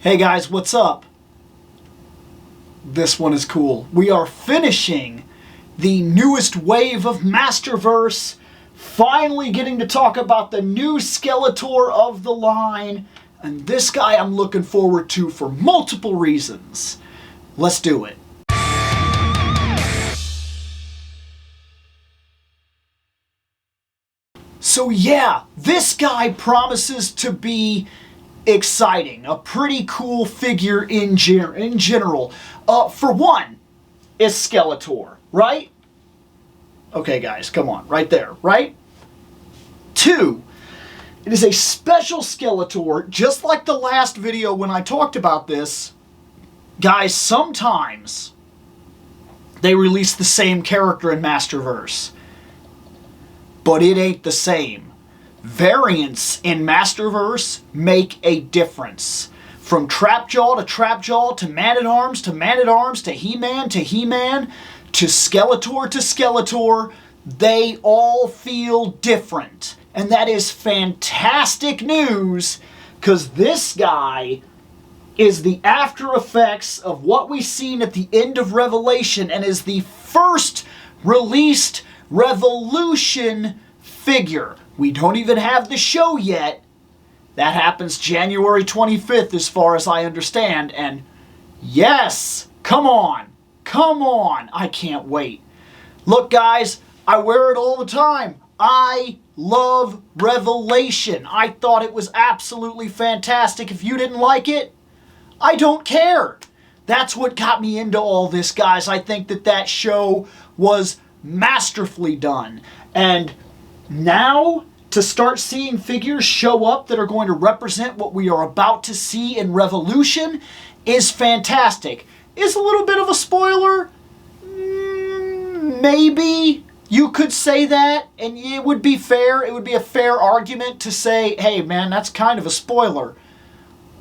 Hey guys, what's up? This one is cool. We are finishing the newest wave of Masterverse, finally getting to talk about the new Skeletor of the line, and this guy I'm looking forward to for multiple reasons. Let's do it. So yeah, this guy promises to be exciting, a pretty cool figure in general. For one, is Skeletor, right? Okay guys, come on, right there, right? Two, it is a special Skeletor, just like the last video when I talked about this. Guys, sometimes they release the same character in Masterverse, but it ain't the same. Variants in Masterverse make a difference. From Trapjaw to Trapjaw to Man-at-Arms to Man-at-Arms to He-Man to He-Man to Skeletor, they all feel different. And that is fantastic news, because this guy is the after effects of what we've seen at the end of Revelation and is the first released Revolution figure. We don't even have the show yet. That happens January 25th as far as I understand. And yes, come on, I can't wait. Look guys, I wear it all the time. I love Revelation. I thought it was absolutely fantastic. If you didn't like it, I don't care. That's what got me into all this, guys. I think that show was masterfully done. And now, to start seeing figures show up that are going to represent what we are about to see in Revolution is fantastic. Is a little bit of a spoiler? Maybe you could say that, and it would be fair. It would be a fair argument to say, hey man, that's kind of a spoiler.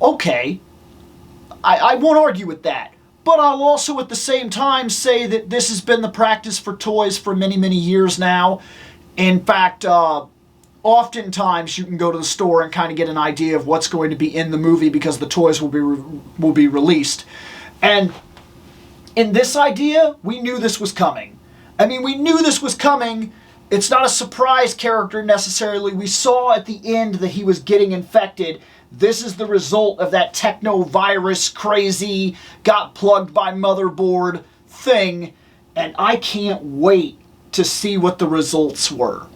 Okay, I won't argue with that. But I'll also at the same time say that this has been the practice for toys for many, many years now. In fact, oftentimes you can go to the store and kind of get an idea of what's going to be in the movie because the toys will be released. And in this idea, we knew this was coming. I mean, we knew this was coming. It's not a surprise character necessarily. We saw at the end that he was getting infected. This is the result of that techno-virus crazy, got plugged by motherboard thing. And I can't wait to see what the results were.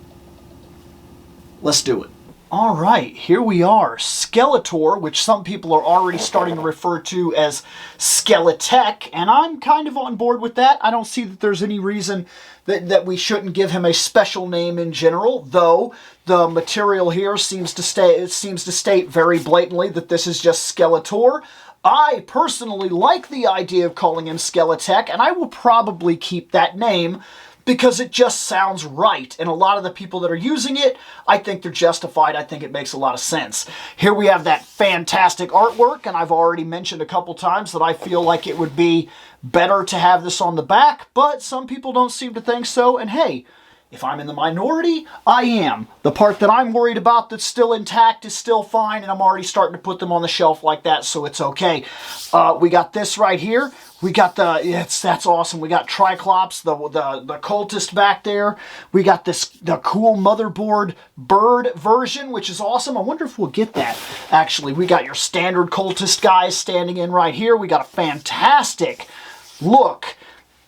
Let's do it. All right, here we are. Skeletor, which some people are already starting to refer to as Skeletek, and I'm kind of on board with that. I don't see that there's any reason that we shouldn't give him a special name in general, though the material here seems to state very blatantly that this is just Skeletor. I personally like the idea of calling him Skeletek, and I will probably keep that name because it just sounds right. And a lot of the people that are using it, I think they're justified. I think it makes a lot of sense. Here we have that fantastic artwork, and I've already mentioned a couple times that I feel like it would be better to have this on the back, but some people don't seem to think so. And hey, if I'm in the minority, I am. The part that I'm worried about that's still intact is still fine, and I'm already starting to put them on the shelf like that, so it's okay. We got this right here. We got that's awesome. We got Triclops, the cultist back there. We got the cool motherboard bird version, which is awesome. I wonder if we'll get that, actually. We got your standard cultist guys standing in right here. We got a fantastic look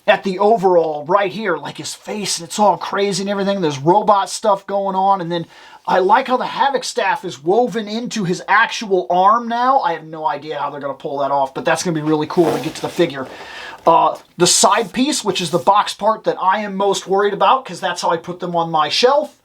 at the overall right here, like his face, and it's all crazy and everything. There's robot stuff going on, and then I like how the Havoc staff is woven into his actual arm now. I have no idea how they're going to pull that off, but that's going to be really cool when we get to the figure. The side piece, which is the box part that I am most worried about, because that's how I put them on my shelf.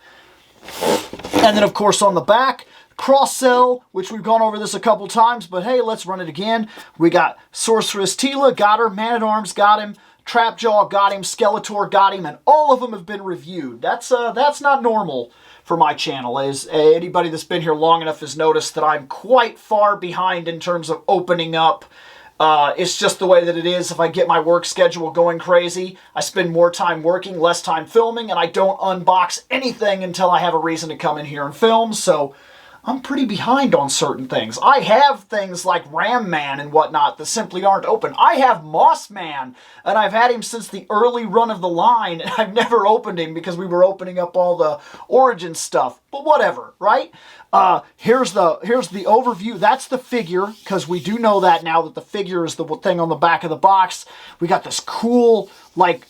And then, of course, on the back, cross-sell, which we've gone over this a couple times, but hey, let's run it again. We got Sorceress Teela, got her. Man-at-Arms, got him. Trapjaw, got him. Skeletor, got him. And all of them have been reviewed. That's not normal for my channel. As anybody that's been here long enough has noticed that I'm quite far behind in terms of opening up. It's just the way that it is. If I get my work schedule going crazy, I spend more time working, less time filming, and I don't unbox anything until I have a reason to come in here and film. So I'm pretty behind on certain things. I have things like Ram Man and whatnot that simply aren't open. I have Moss Man, and I've had him since the early run of the line, and I've never opened him because we were opening up all the Origin stuff. But whatever, right? Here's the overview. That's the figure, because we do know that now that the figure is the thing on the back of the box. We got this cool, like,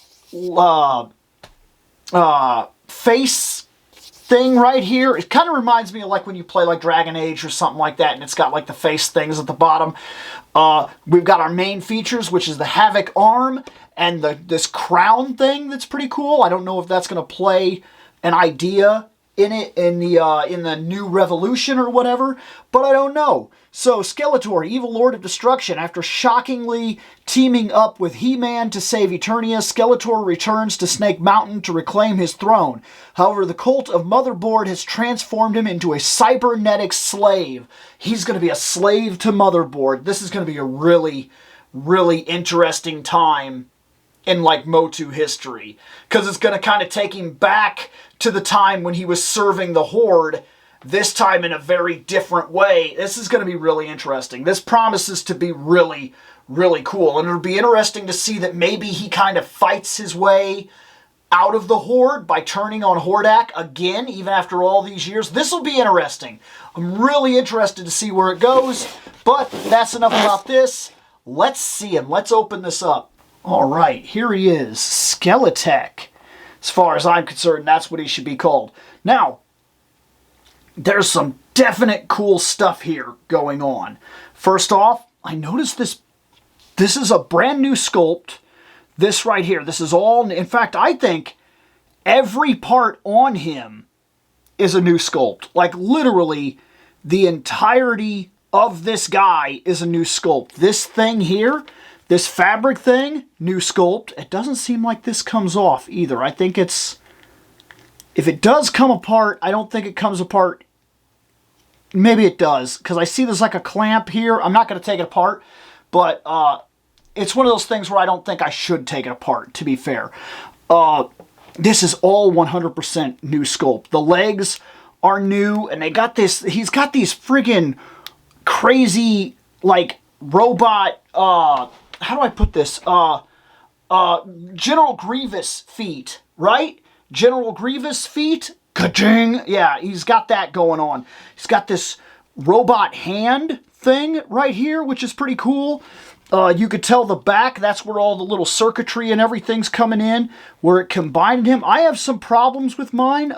face thing right here. It kind of reminds me of like when you play like Dragon Age or something like that, and it's got like the face things at the bottom. We've got our main features, which is the Havoc arm and this crown thing that's pretty cool. I don't know if that's going to play an idea in it in the new Revolution or whatever, but I don't know. So Skeletor, Evil Lord of Destruction, after shockingly teaming up with He-Man to save Eternia, Skeletor returns to Snake Mountain to reclaim his throne. However, the cult of Motherboard has transformed him into a cybernetic slave. He's going to be a slave to Motherboard. This is going to be a really, really interesting time in like Motu history, because it's going to kind of take him back to the time when he was serving the Horde, this time in a very different way. This is going to be really interesting. This promises to be really, really cool, and it'll be interesting to see that maybe he kind of fights his way out of the Horde by turning on Hordak again, even after all these years. This will be interesting. I'm really interested to see where it goes, but that's enough about this. Let's see him. Let's open this up. All right, here he is, Skeletek. As far as I'm concerned, that's what he should be called. Now, there's some definite cool stuff here going on. First off, I noticed this is a brand new sculpt. This right here, this is all, in fact, I think every part on him is a new sculpt. Like literally, the entirety of this guy is a new sculpt. This thing here, this fabric thing, new sculpt. It doesn't seem like this comes off either. I think it's, if it does come apart, I don't think it comes apart. Maybe it does, because I see there's like a clamp here. I'm not going to take it apart, but it's one of those things where I don't think I should take it apart, to be fair. This is all 100% new sculpt. The legs are new, and they got this, he's got these friggin' crazy, like, robot, how do I put this? General Grievous feet, right? General Grievous feet? Ka-ching! Yeah, he's got that going on. He's got this robot hand thing right here, which is pretty cool. You could tell the back, that's where all the little circuitry and everything's coming in, where it combined him. I have some problems with mine.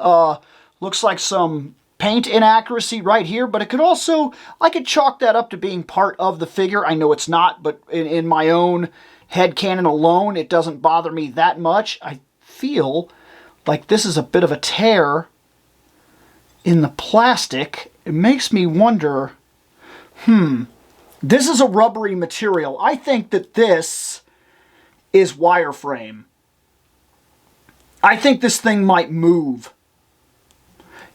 Looks like some paint inaccuracy right here, but it could also, I could chalk that up to being part of the figure. I know it's not, but in my own headcanon alone, it doesn't bother me that much. I feel like this is a bit of a tear in the plastic. It makes me wonder, this is a rubbery material. I think that this is wireframe. I think this thing might move.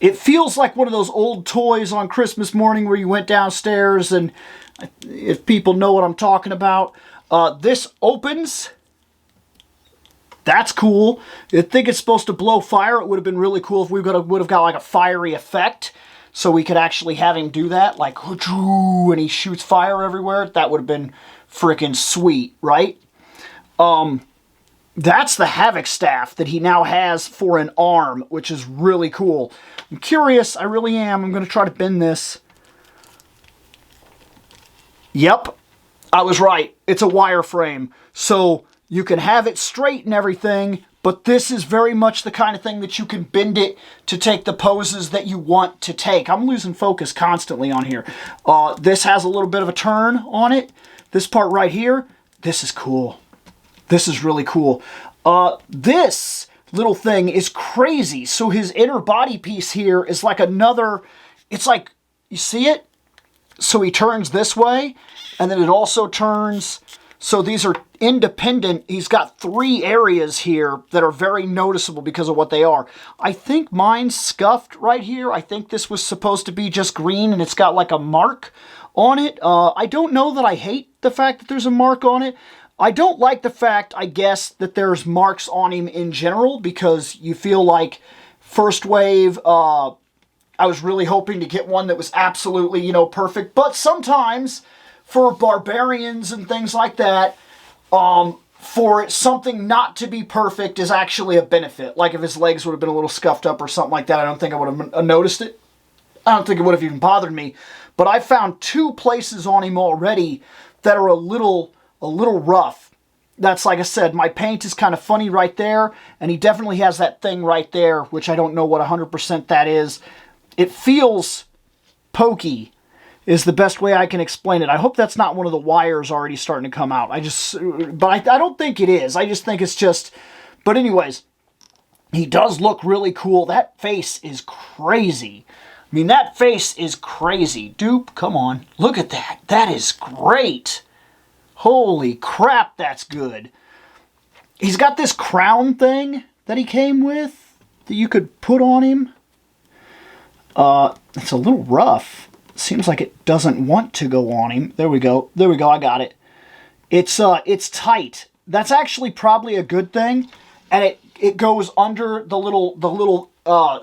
It feels like one of those old toys on Christmas morning where you went downstairs, and if people know what I'm talking about, this opens. That's cool. I think it's supposed to blow fire. It would have been really cool if we would have got like a fiery effect, so we could actually have him do that, like, and he shoots fire everywhere. That would have been freaking sweet, right? That's the Havoc staff that he now has for an arm, which is really cool. I'm curious, I really am. I'm going to try to bend this. Yep, I was right. It's a wireframe. So you can have it straight and everything, but this is very much the kind of thing that you can bend it to take the poses that you want to take. I'm losing focus constantly on here. This has a little bit of a turn on it. This part right here, this is cool. This is really cool. This little thing is crazy. So his inner body piece here is like another, it's like, you see it? So he turns this way, and then it also turns, so these are independent. He's got 3 areas here that are very noticeable because of what they are. I think mine's scuffed right here. I think this was supposed to be just green, and it's got like a mark on it. I don't know that I hate the fact that there's a mark on it. I don't like the fact, I guess, that there's marks on him in general, because you feel like first wave, I was really hoping to get one that was absolutely, you know, perfect. But sometimes for barbarians and things like that, for something not to be perfect is actually a benefit. Like if his legs would have been a little scuffed up or something like that, I don't think I would have noticed it. I don't think it would have even bothered me. But I found 2 places on him already that are a little rough. That's, like I said, my paint is kind of funny right there, and he definitely has that thing right there, which I don't know what 100% that is. It feels pokey, is the best way I can explain it. I hope that's not one of the wires already starting to come out. But I don't think it is. I just think it's just, but anyways, he does look really cool. That face is crazy. I mean, that face is crazy. Dupe, come on. Look at that. That is great. Holy crap, that's good. He's got this crown thing that he came with that you could put on him. It's a little rough. Seems like it doesn't want to go on him. There we go. There we go. I got it. It's tight. That's actually probably a good thing. And it goes under the little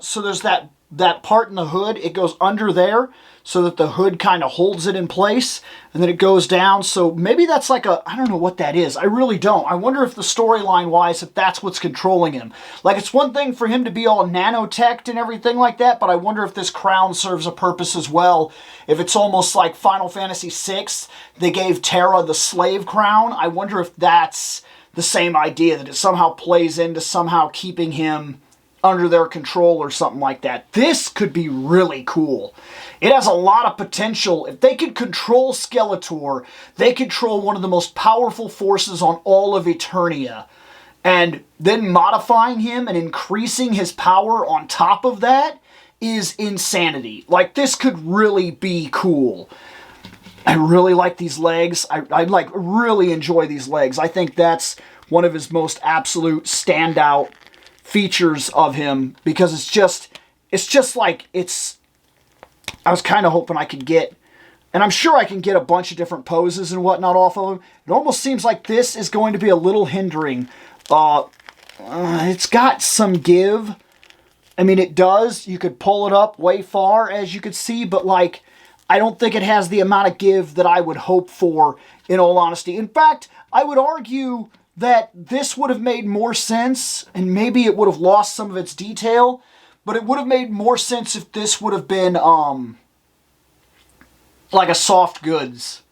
so there's that part in the hood. It goes under there so that the hood kind of holds it in place, and then it goes down. So maybe that's like I don't know what that is. I really don't. I wonder if the storyline wise, if that's what's controlling him. Like, it's one thing for him to be all nanotech and everything like that, but I wonder if this crown serves a purpose as well. If it's almost like Final Fantasy VI, they gave Terra the slave crown. I wonder if that's the same idea, that it somehow plays into somehow keeping him under their control or something like that. This could be really cool. It has a lot of potential. If they could control Skeletor, they control one of the most powerful forces on all of Eternia. And then modifying him and increasing his power on top of that is insanity. Like, this could really be cool. I really like these legs. I like really enjoy these legs. I think that's one of his most absolute standout features of him, because it's just like, I was kind of hoping I could get, and I'm sure I can get a bunch of different poses and whatnot off of him. It almost seems like this is going to be a little hindering. It's got some give. I mean, it does. You could pull it up way far, as you could see, but like, I don't think it has the amount of give that I would hope for, in all honesty. In fact, I would argue that this would have made more sense, and maybe it would have lost some of its detail, but it would have made more sense if this would have been, like a soft goods.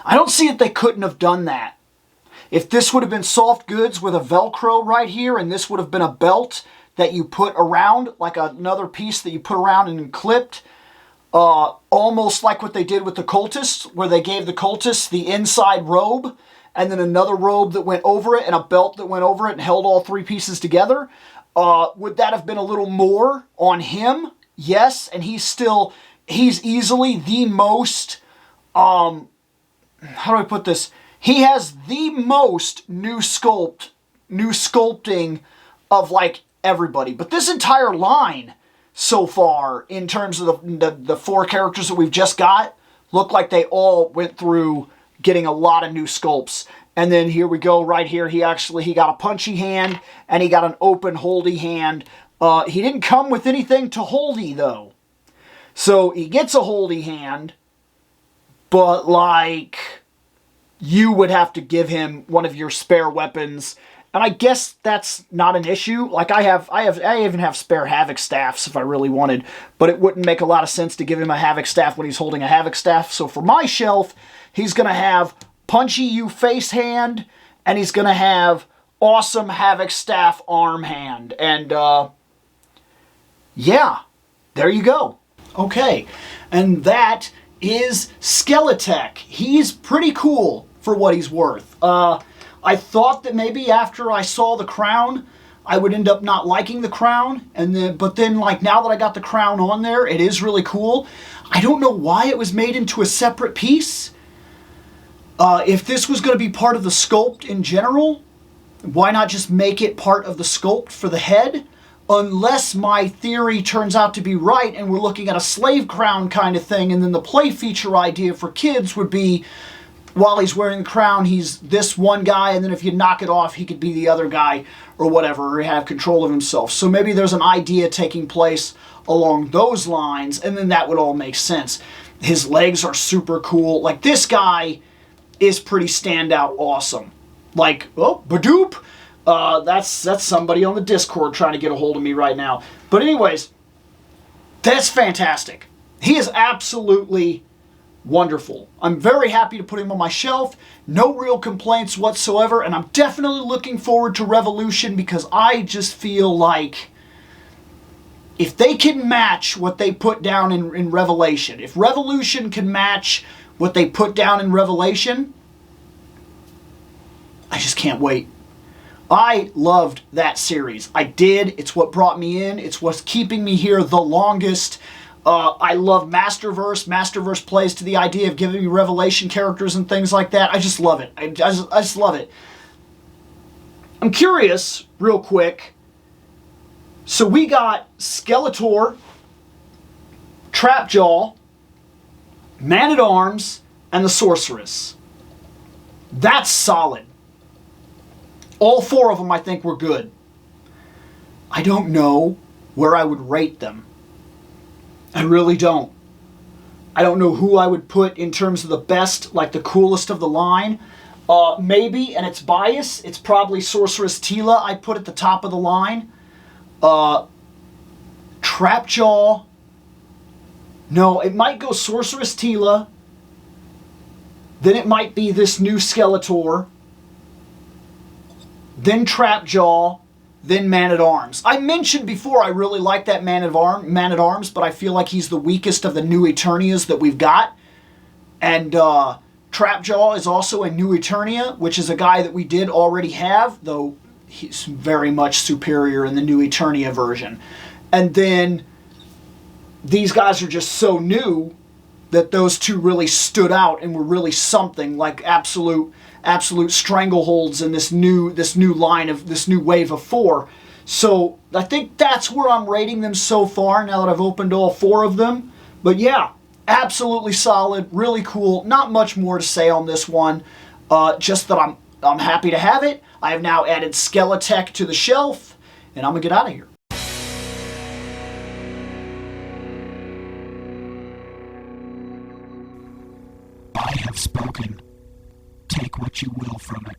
I don't see that they couldn't have done that. If this would have been soft goods with a Velcro right here, and this would have been a belt that you put around, like another piece that you put around and clipped, almost like what they did with the cultists, where they gave the cultists the inside robe, and then another robe that went over it, and a belt that went over it and held all 3 pieces together. Would that have been a little more on him? Yes, and he's easily the most, how do I put this? He has the most new sculpting of like everybody. But this entire line so far, in terms of the 4 characters that we've just got, look like they all went through getting a lot of new sculpts. And then here we go, right here, he got a punchy hand, and he got an open holdy hand. He didn't come with anything to holdy, though. So he gets a holdy hand, but like, you would have to give him one of your spare weapons. And I guess that's not an issue. Like, I even have spare Havoc staffs if I really wanted, but it wouldn't make a lot of sense to give him a Havoc staff when he's holding a Havoc staff. So for my shelf, he's going to have punchy you face hand, and he's going to have awesome Havoc staff arm hand. And yeah, there you go. Okay, and that is Skeletek. He's pretty cool for what he's worth. I thought that maybe after I saw the crown, I would end up not liking the crown, but then like, now that I got the crown on there, it is really cool. I don't know why it was made into a separate piece. If this was going to be part of the sculpt in general, why not just make it part of the sculpt for the head? Unless my theory turns out to be right and we're looking at a slave crown kind of thing, and then the play feature idea for kids would be while he's wearing the crown, he's this one guy, and then if you knock it off, he could be the other guy or whatever, or have control of himself. So maybe there's an idea taking place along those lines, and then that would all make sense. His legs are super cool. Like, this guy is pretty standout awesome. Like, oh, Badoop! That's somebody on the Discord trying to get a hold of me right now. But anyways, that's fantastic. He is absolutely wonderful. I'm very happy to put him on my shelf. No real complaints whatsoever, and I'm definitely looking forward to Revolution, because I just feel like if they can match what they put down in Revelation, if Revolution can match what they put down in Revelation, I just can't wait. I loved that series. I did. It's what brought me in. It's what's keeping me here the longest. I love Masterverse. Masterverse plays to the idea of giving me Revelation characters and things like that. I just love it. I just love it. I'm curious, real quick. So we got Skeletor, Trapjaw, Man-at-Arms, and the Sorceress. That's solid. All four of them I think were good. I don't know where I would rate them. I really don't. I don't know who I would put in terms of the best, like the coolest of the line. Maybe, and it's bias, it's probably Sorceress Tila I put at the top of the line. Trapjaw. No, it might go Sorceress Tila. Then it might be this new Skeletor. Then Trapjaw. Then Man-at-Arms. I mentioned before I really like that Man-at-Arms, but I feel like he's the weakest of the new Eternias that we've got. And Trapjaw is also a new Eternia, which is a guy that we did already have, though he's very much superior in the new Eternia version. And then these guys are just so new that those two really stood out and were really something, like absolute strangleholds in this new wave of four. So I think that's where I'm rating them so far now that I've opened all four of them. But yeah, absolutely solid, really cool. Not much more to say on this one. Just that I'm happy to have it. I have now added Skeletek to the shelf, and I'm gonna get out of here. I have spoken. Take what you will from it.